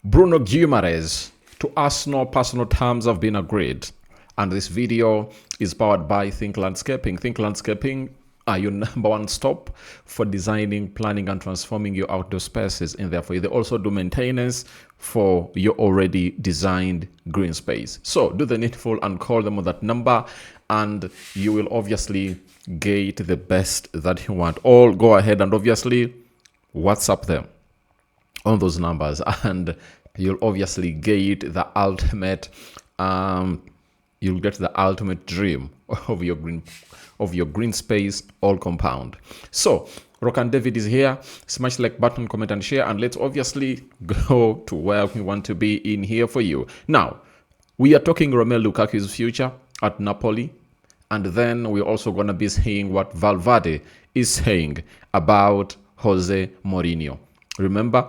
Bruno Guimarães to Arsenal personal terms have been agreed. And this video is powered by Think Landscaping. Think Landscaping are your number one stop for designing, planning, and transforming your outdoor spaces. And therefore, they also do maintenance for your already designed green space. So do the needful and call them on that number, and you will obviously get the best that you want. Or go ahead and obviously WhatsApp them on those numbers, and you'll obviously get the ultimate dream of your green space all compound. So Rokani David is here. Smash like button, comment and share, and let's obviously go to where we want to be in here for you. Now we are talking Romelu Lukaku's future at Napoli, and then we're also going to be saying what Valverde is saying about Jose Mourinho. Remember,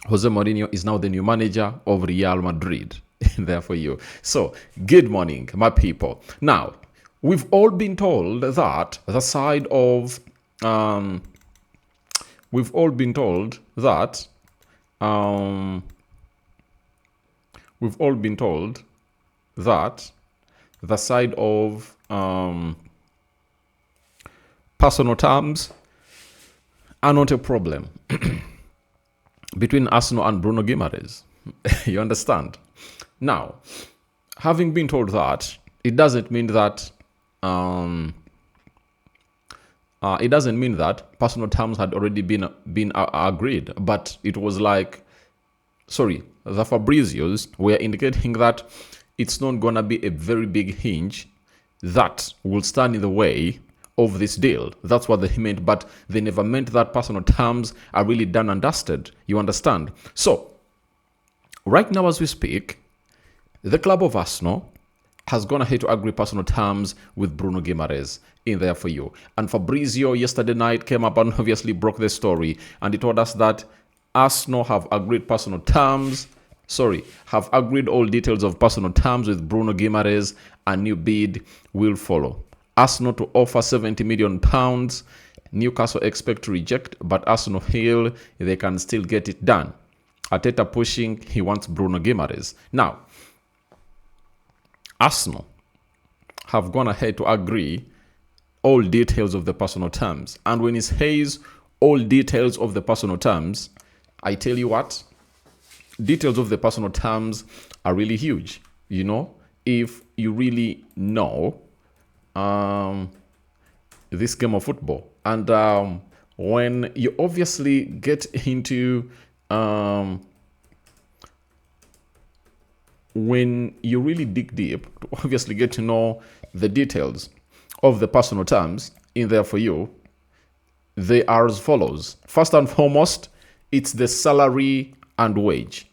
Jose Mourinho is now the new manager of Real Madrid. There for you. So, good morning, my people. Now, we've all been told that the side of personal terms are not a problem between Arsenal and Bruno Guimarães. You understand? Now, having been told that, it doesn't mean that personal terms had already been agreed, but it was like, the Fabrizios were indicating that it's not gonna be a very big hinge that will stand in the way of this deal. That's what they meant, but they never meant that personal terms are really done and dusted. You understand? So right now as we speak, the club of Arsenal has gone ahead to agree personal terms with Bruno Guimarães in there for you. And Fabrizio yesterday night came up and obviously broke the story, and he told us that Arsenal have agreed all details of personal terms with Bruno Guimarães. A new bid will follow. Arsenal to offer £70 million. Newcastle expect to reject, but Arsenal feel they can still get it done. Arteta pushing, he wants Bruno Guimarães. Now, Arsenal have gone ahead to agree all details of the personal terms. And when it says all details of the personal terms, I tell you what, details of the personal terms are really huge. You know, if you really know this game of football. And when you obviously get into when you really dig deep to obviously get to know the details of the personal terms in there for you, they are as follows. First and foremost, it's the salary and wage,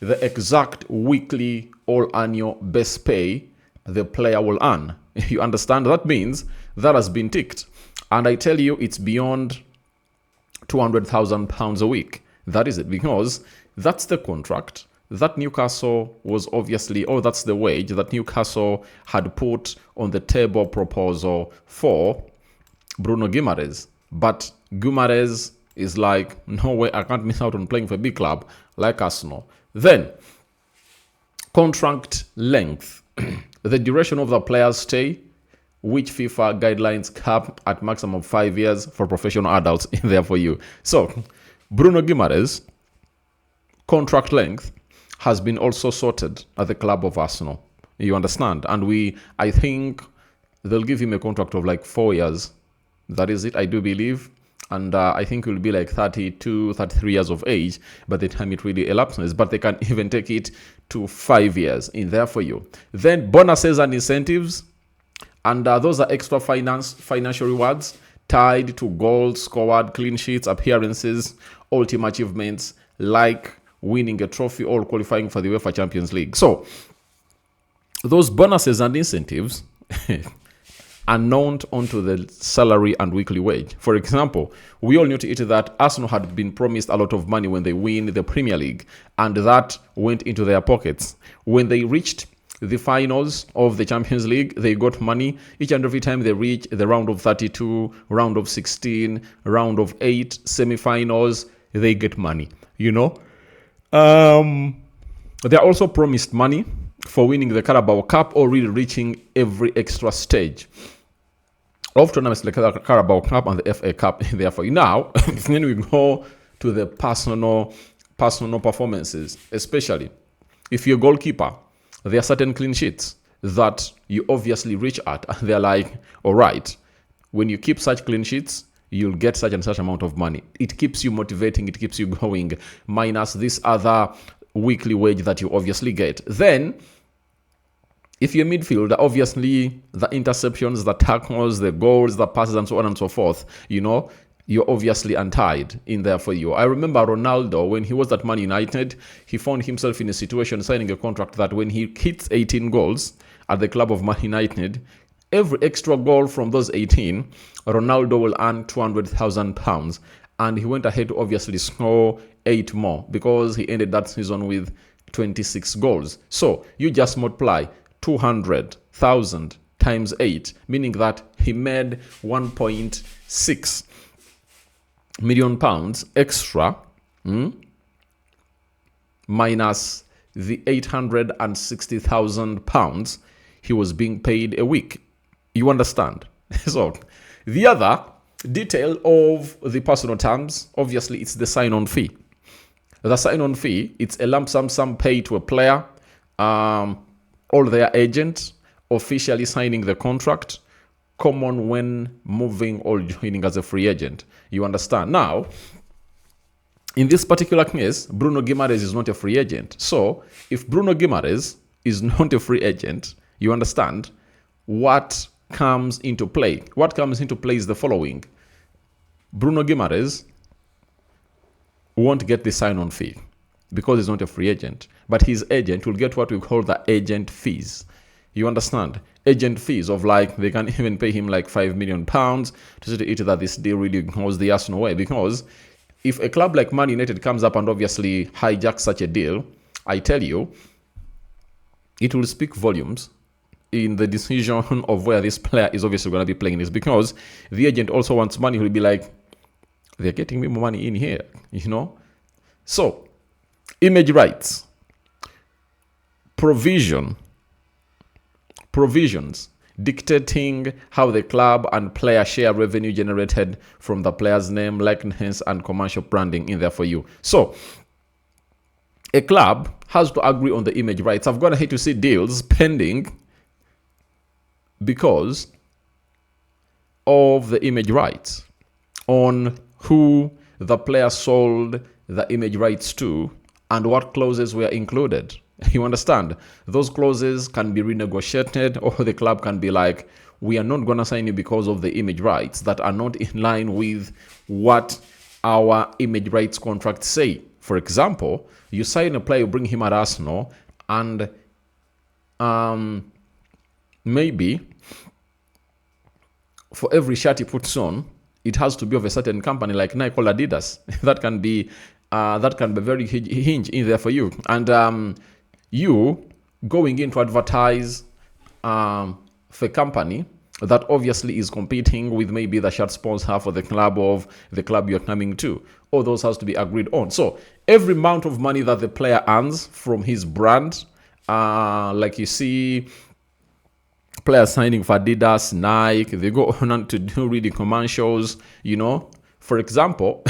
the exact weekly or annual base pay the player will earn. You understand? That means that has been ticked. And I tell you, it's beyond £200,000 a week. That is it, because that's the contract that Newcastle was obviously, or that's the wage that Newcastle had put on the table proposal for Bruno Guimarães. But Guimarães is like, no way, I can't miss out on playing for a big club like Arsenal. Then, contract length. The duration of the player's stay, which FIFA guidelines cap at maximum 5 years for professional adults in there for you. So, Bruno Guimarães, contract length has been also sorted at the club of Arsenal. You understand? And I think they'll give him a contract of like 4 years. That is it, I do believe. And I think it will be like 32, 33 years of age by the time it really elapses. But they can even take it to 5 years in there for you. Then bonuses and incentives. And those are extra financial rewards tied to goals scored, clean sheets, appearances, ultimate achievements like winning a trophy or qualifying for the UEFA Champions League. So those bonuses and incentives are known onto the salary and weekly wage. For example, we all knew to it that Arsenal had been promised a lot of money when they win the Premier League, and that went into their pockets. When they reached the finals of the Champions League, they got money each and every time they reach the round of 32, round of 16, round of 8, semi-finals, they get money, you know. They are also promised money for winning the Carabao Cup or really reaching every extra stage of tournaments like the Carabao Cup and the FA Cup. Therefore, now then we go to the personal performances, especially if you're a goalkeeper. There are certain clean sheets that you obviously reach at. They're like, all right, when you keep such clean sheets, you'll get such and such amount of money. It keeps you motivating, it keeps you going, minus this other weekly wage that you obviously get. Then, if you're midfielder, obviously the interceptions, the tackles, the goals, the passes, and so on and so forth, you're obviously untied in there for you. I remember Ronaldo, when he was at Man United, he found himself in a situation signing a contract that when he hits 18 goals at the club of Man United, every extra goal from those 18, Ronaldo will earn £200,000. And he went ahead to obviously score 8 more because he ended that season with 26 goals. So you just multiply 200,000 times 8, meaning that he made 1.6 million pounds extra, minus the 860,000 pounds he was being paid a week. You understand? So the other detail of the personal terms, obviously, it's the sign-on fee. The sign-on fee, it's a lump sum paid to a player or their agent officially signing the contract, common when moving or joining as a free agent. You understand? Now, in this particular case, Bruno Guimarães is not a free agent. So, if Bruno Guimarães is not a free agent, you understand what comes into play. What comes into play is the following. Bruno Guimarães won't get the sign-on fee because he's not a free agent. But his agent will get what we call the agent fees. You understand? Agent fees of like, they can even pay him like £5 million to see to it that this deal really goes the Arsenal way. Because if a club like Man United comes up and obviously hijacks such a deal, I tell you, it will speak volumes in the decision of where this player is obviously going to be playing this, because the agent also wants money. He'll be like, they're getting me more money in here, So, image rights, provisions dictating how the club and player share revenue generated from the player's name, likeness, and commercial branding in there for you. So, a club has to agree on the image rights. I've gone ahead to see deals pending because of the image rights on who the player sold the image rights to and what clauses were included. You understand? Those clauses can be renegotiated, or the club can be like, we are not going to sign you because of the image rights that are not in line with what our image rights contracts say. For example, you sign a player, you bring him at Arsenal, and maybe for every shirt he puts on, it has to be of a certain company like Nike or Adidas. That can be very hinge in there for you. And you going in to advertise for a company that obviously is competing with maybe the shirt sponsor for the club of the club you're coming to. All those has to be agreed on. So every amount of money that the player earns from his brand, like you see players signing for Adidas, Nike, they go on to do really commercials, For example,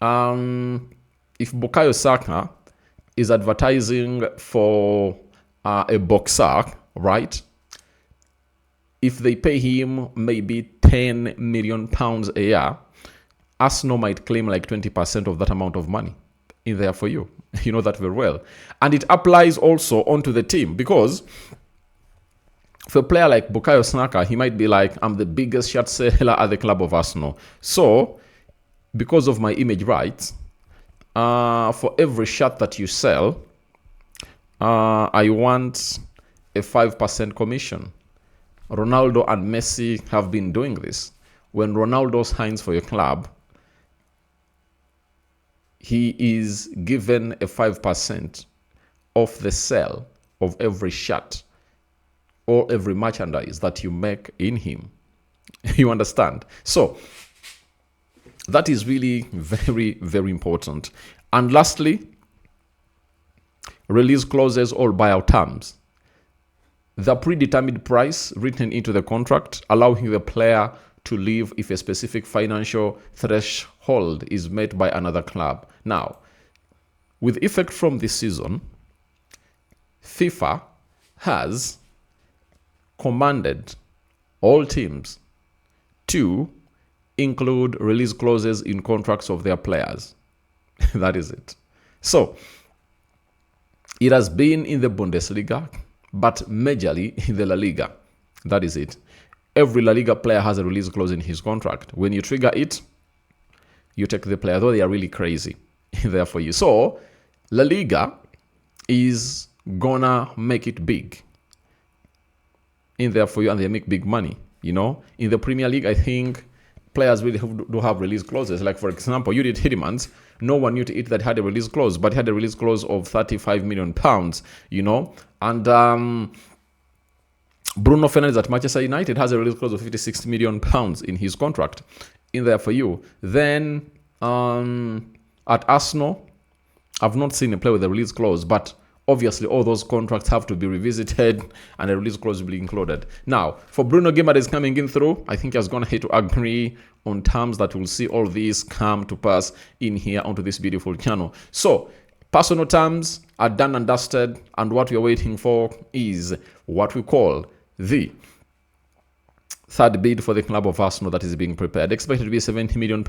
if Bukayo Saka is advertising for a boxer, right? If they pay him maybe £10 million a year, Arsenal might claim like 20% of that amount of money in there for you. You know that very well. And it applies also onto the team, because for a player like Bukayo Saka, he might be like, I'm the biggest shirt seller at the club of Arsenal. So, because of my image rights, for every shirt that you sell, I want a 5% commission. Ronaldo and Messi have been doing this. When Ronaldo signs for your club, he is given a 5% of the sale of every shirt or every merchandise that you make in him. You understand? So, that is really very, very important. And lastly, release clauses or buyout terms. The predetermined price written into the contract, allowing the player to leave if a specific financial threshold is met by another club. Now, with effect from this season, FIFA has commanded all teams to include release clauses in contracts of their players. That is it. So, it has been in the Bundesliga, but majorly in the La Liga. That is it. Every La Liga player has a release clause in his contract. When you trigger it, you take the player, though they are really crazy there for you. So, La Liga is gonna make it big in there for you, and they make big money. You know, in the Premier League, I think players really do have release clauses. Like, for example, you did Hidimans. No one knew to it that had a release clause, but he had a release clause of £35 million, you know. And Bruno Fernandes at Manchester United has a release clause of £56 million in his contract in there for you. Then at Arsenal, I've not seen a player with a release clause, but obviously all those contracts have to be revisited and a release clause will be included. Now, for Bruno Guimarães coming in through, I think he's going to have to agree on terms that will see all these come to pass in here onto this beautiful channel. So, personal terms are done and dusted, and what we are waiting for is what we call the third bid for the club of Arsenal that is being prepared. Expected to be £70 million.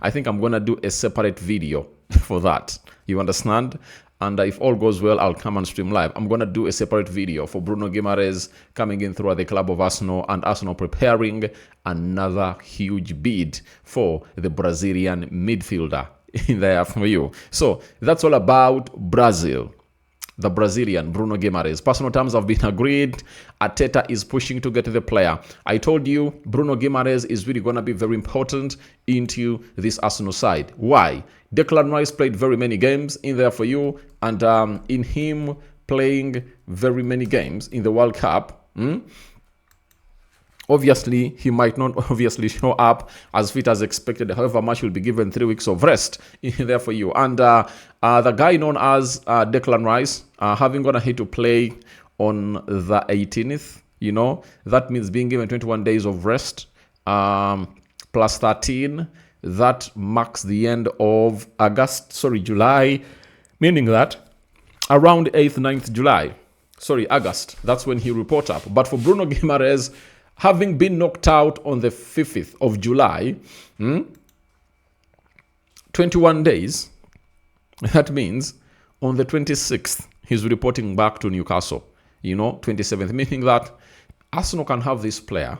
I think I'm going to do a separate video for that. You understand? And if all goes well, I'll come and stream live. I'm going to do a separate video for Bruno Guimarães coming in through the club of Arsenal, and Arsenal preparing another huge bid for the Brazilian midfielder in there for you. So that's all about Brazil. The Brazilian Bruno Guimarães. Personal terms have been agreed. Arteta is pushing to get the player. I told you Bruno Guimarães is really going to be very important into this Arsenal side. Why? Declan Rice played very many games in there for you, and in him playing very many games in the World Cup, obviously, he might not obviously show up as fit as expected. However, March will be given 3 weeks of rest in there for you. And the guy known as Declan Rice, having gone ahead to play on the 18th, you know, that means being given 21 days of rest, plus 13. That marks the end of July, meaning that around 8th, 9th July, August, that's when he report up. But for Bruno Guimarães, having been knocked out on the 5th of July, 21 days, that means on the 26th, he's reporting back to Newcastle, you know, 27th, meaning that Arsenal can have this player,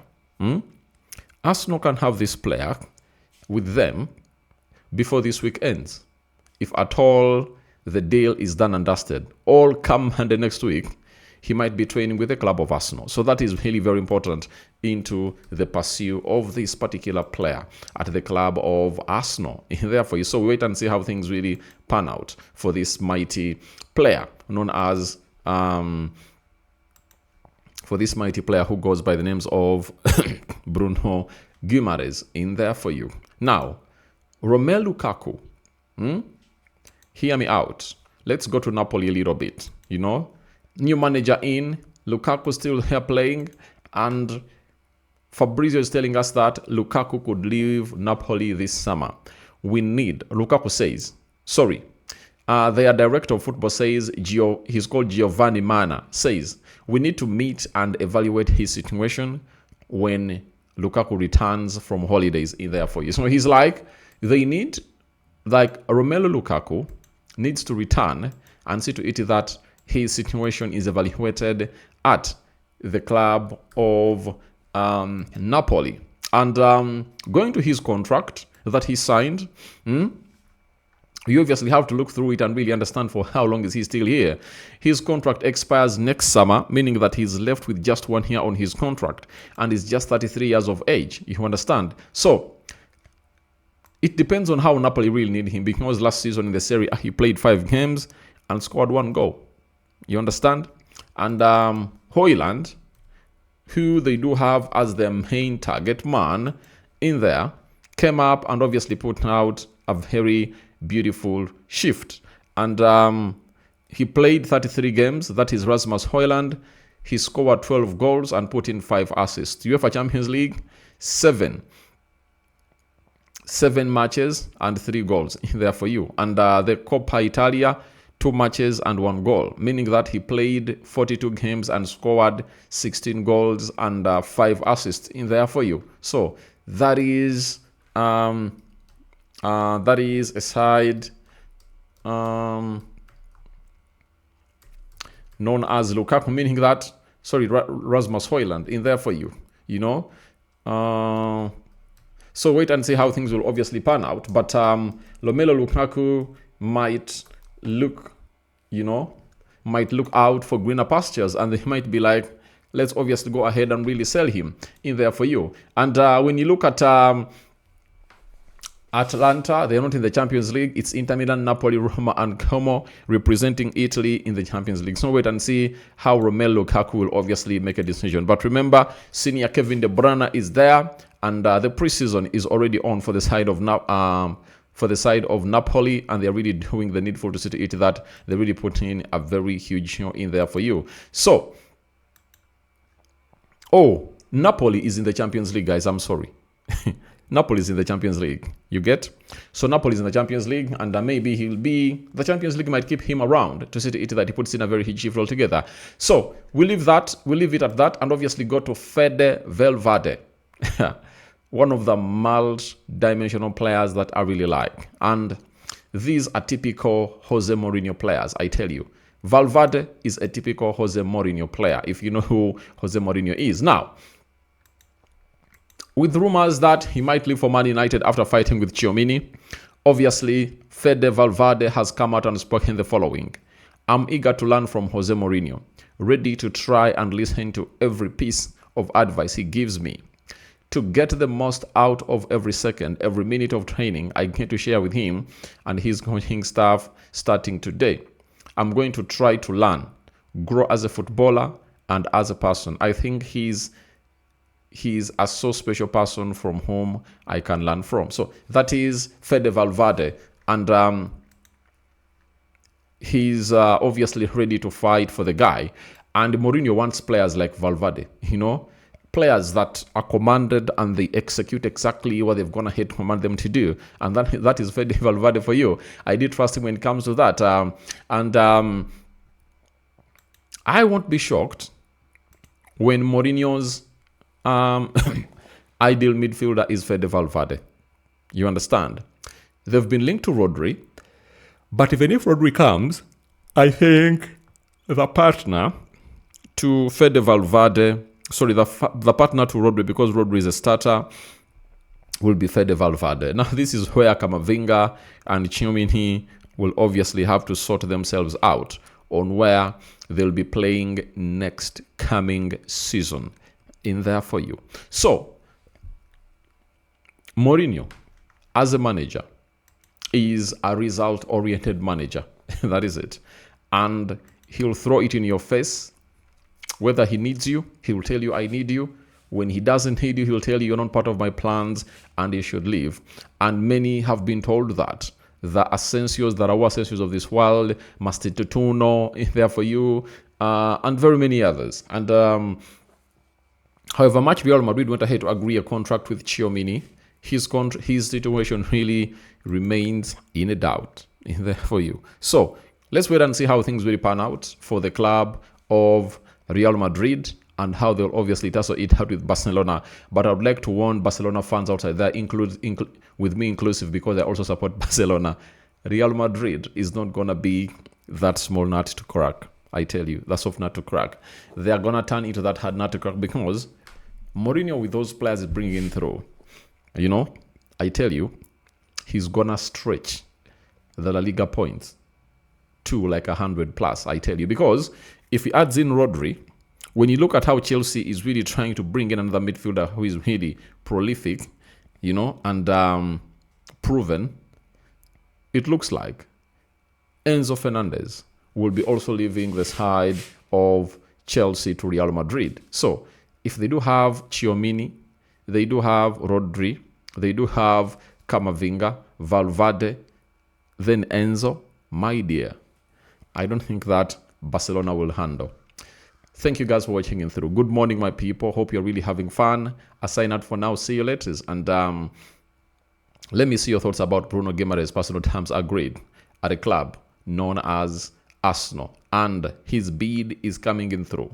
Arsenal can have this player with them before this week ends. If at all the deal is done and dusted, all come Monday next week, he might be training with the club of Arsenal. So that is really very important into the pursuit of this particular player at the club of Arsenal. Therefore, so we wait and see how things really pan out for this mighty player known as for this mighty player who goes by the names of Bruno Guimarães in there for you. Now, Romelu Lukaku, hear me out. Let's go to Napoli a little bit, you know. New manager in, Lukaku still here playing, and Fabrizio is telling us that Lukaku could leave Napoli this summer. Lukaku says, their director of football says, he's called Giovanni Mana, says, we need to meet and evaluate his situation when Lukaku returns from holidays in there for you. So he's like, Romelu Lukaku needs to return and see to it that his situation is evaluated at the club of Napoli. And going to his contract that he signed, you obviously have to look through it and really understand for how long is he still here. His contract expires next summer, meaning that he's left with just 1 year on his contract, and is just 33 years of age. You understand? So it depends on how Napoli really need him, because last season in the Serie A he played 5 games and scored 1 goal. You understand? And Højlund, who they do have as their main target man in there, came up and obviously put out a very beautiful shift. And He played 33 games. That is Rasmus Højlund. He scored 12 goals and put in 5 assists. UEFA Champions League, 7 matches and 3 goals there for you. And the Coppa Italia, 2 matches and 1 goal, meaning that he played 42 games and scored 16 goals and 5 assists in there for you. So that is a side known as Lukaku, meaning that, Rasmus Højlund in there for you, so wait and see how things will obviously pan out. But Romelu Lukaku might look out for greener pastures, and they might be like, let's obviously go ahead and really sell him in there for you. And when you look at Atalanta, they're not in the Champions League. It's Inter Milan, Napoli, Roma, and Como representing Italy in the Champions League. So wait and see how Romelu Lukaku will obviously make a decision. But remember, senior Kevin De Bruyne is there, and the preseason is already on for the side of Napoli, and they're really doing the needful to see to it that they're really putting in a very huge in there for you. So, Napoli is in the Champions League, guys. I'm sorry. Napoli is in the Champions League. You get? So Napoli is in the Champions League, and maybe the Champions League might keep him around to see to it that he puts in a very huge shift altogether. So we'll leave it at that, and obviously go to Fede Valverde. One of the multi-dimensional players that I really like. And these are typical Jose Mourinho players, I tell you. Valverde is a typical Jose Mourinho player, if you know who Jose Mourinho is. Now, with rumors that he might leave for Man United after fighting with Tchouaméni, obviously, Fede Valverde has come out and spoken the following. I'm eager to learn from Jose Mourinho, ready to try and listen to every piece of advice he gives me. To get the most out of every second, every minute of training I get to share with him and his coaching staff starting today. I'm going to try to learn, grow as a footballer and as a person. I think he's a so special person from whom I can learn from. So that is Fede Valverde, and he's obviously ready to fight for the guy. And Mourinho wants players like Valverde, players that are commanded and they execute exactly what they've gone ahead to command them to do. And that is Fede Valverde for you. I did trust him when it comes to that. I won't be shocked when Mourinho's ideal midfielder is Fede Valverde. You understand? They've been linked to Rodri, but even if Rodri comes, I think the partner to Fede Valverde, the partner to Rodri, because Rodri is a starter, will be Fede Valverde. Now, this is where Camavinga and Tchouaméni will obviously have to sort themselves out on where they'll be playing next coming season in there for you. So, Mourinho, as a manager, is a result-oriented manager. That is it. And he'll throw it in your face. Whether he needs you, he will tell you, I need you. When he doesn't need you, he'll tell you, you're not part of my plans and you should leave. And many have been told that. The Asensios, the Raul Asensios of this world, Mastitutuno, is there for you, and very many others. And however much Real Madrid went ahead to agree a contract with Tchouaméni, his situation really remains in a doubt in there for you. So let's wait and see how things really pan out for the club of Real Madrid and how they'll obviously tussle it out with Barcelona. But I would like to warn Barcelona fans outside there, with me inclusive, because I also support Barcelona. Real Madrid is not going to be that small nut to crack. I tell you, that soft nut to crack. They are going to turn into that hard nut to crack, because Mourinho, with those players bringing through, I tell you, he's going to stretch the La Liga points to like 100 plus, I tell you. Because if he adds in Rodri, when you look at how Chelsea is really trying to bring in another midfielder who is really prolific, and proven, it looks like Enzo Fernandez will be also leaving the side of Chelsea to Real Madrid. So if they do have Tchouaméni, they do have Rodri, they do have Camavinga, Valverde, then Enzo, my dear, I don't think that Barcelona will handle. Thank you guys for watching in through. Good morning, my people. Hope you're really having fun. I sign out for now. See you later. And let me see your thoughts about Bruno Guimarães' personal terms agreed at a club known as Arsenal. And his bid is coming in through.